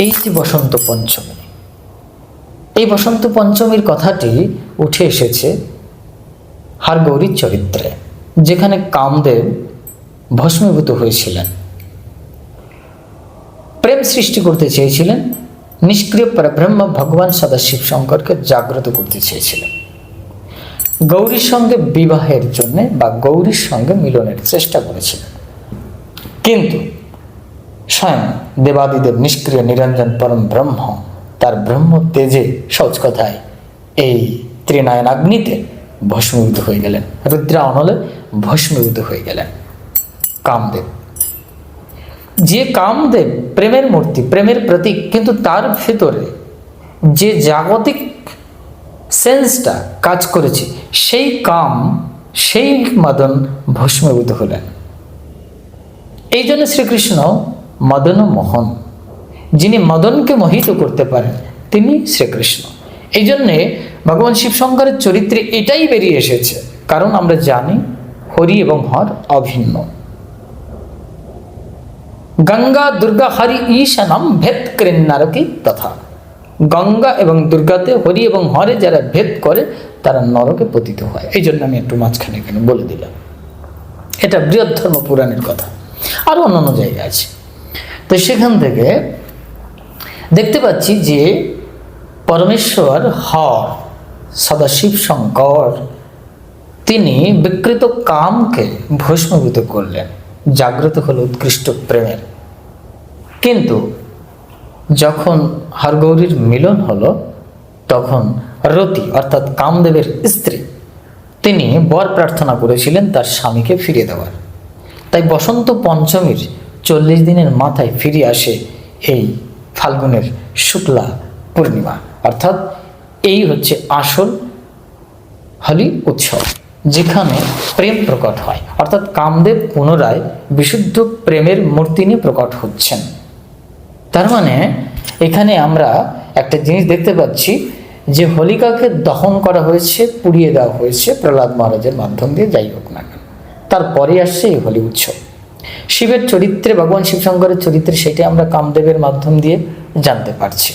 এই যে বসন্ত পঞ্চমী, এই বসন্ত পঞ্চমীর কথাটি উঠে এসেছে হারগৌরীর চরিত্রে, যেখানে কামদেব ভস্মীভূত হয়েছিলেন, প্রেম সৃষ্টি করতে চেয়েছিলেন, নিষ্ক্রিয় পরব্রহ্ম ভগবান সদাশিব শঙ্করকে জাগ্রত করতে চেয়েছিলেন, গৌরীর সঙ্গে বিবাহের জন্য বা গৌরীর সঙ্গে মিলনের চেষ্টা করেছিলেন। কিন্তু স্বয়ং দেবাদিদেব নিষ্ক্রিয় নিরঞ্জন পরম ব্রহ্ম তার ব্রহ্ম তেজে, সহজ কথায় এই ত্রিনয়নাগ্নিতে ভস্মীভূত হয়ে গেলেন, রুদ্রা অনলে ভস্মীভূত হয়ে গেলেন কামদেব। যে কামদেব প্রেমের মূর্তি, প্রেমের প্রতীক, কিন্তু তার ভেতরে যে জাগতিক সেন্সটা কাজ করেছে, সেই কাম, সেই মদন ভস্মীভূত হলেন। এই জন্য শ্রীকৃষ্ণ মদন মোহন, যিনি মদনকে মোহিত করতে পারেন তিনি শ্রীকৃষ্ণ। এই জন্যে ভগবান শিব শঙ্করের চরিত্রে এটাই বেরিয়ে এসেছে, কারণ আমরা জানি হরি এবং হর অভিন্ন। গঙ্গা দুর্গা হরি ঈশানম ভেদ করেন নারকি তথা। গঙ্গা এবং দুর্গাতে, হরি এবং হরে যারা ভেদ করে তারা নরকে পতিত হয়। এই জন্য আমি একটু মাঝখানে এখানে বলে দিলাম, এটা বৃহদ্ধর্ম পুরাণের কথা, আরো অন্যান্য জায়গা আছে। তো সেখান থেকে দেখতে পাচ্ছি যে পরমেশ্বর হর সদাশিব শঙ্কর তিনি বিকৃত কামকে ভস্মীভূত করলেন, জাগ্রত হলো উৎকৃষ্ট প্রেমের। কিন্তু যখন হরগৌরীর মিলন হলো, তখন রতি অর্থাৎ কামদেবের স্ত্রী তিনি বর প্রার্থনা করেছিলেন তার স্বামীকে ফিরিয়ে দেওয়ার। তাই বসন্ত পঞ্চমীর 40 দিনের মাথায় ফিরে আসে এই ফাল্গুনের শুক্লা পূর্ণিমা, অর্থাৎ এই হচ্ছে আসল হোলি উৎসব, যেখানে প্রেম প্রকট হয়, অর্থাৎ কামদেব পুনরায় বিশুদ্ধ প্রেমের মূর্তি নিয়ে প্রকট হচ্ছেন। তার মানে এখানে আমরা একটা জিনিস দেখতে পাচ্ছি যে হোলিকাকে দহন করা হয়েছে, পুড়িয়ে দেওয়া হয়েছে প্রহ্লাদ মহারাজের মাধ্যম দিয়ে, যাই হোক না কেন, তারপরে আসছে এই হোলি উৎসব। শিবের চরিত্রে, ভগবান শিব শঙ্করের চরিত্রে, সেটা আমরা কামদেবের মাধ্যম দিয়ে জানতে পারছি।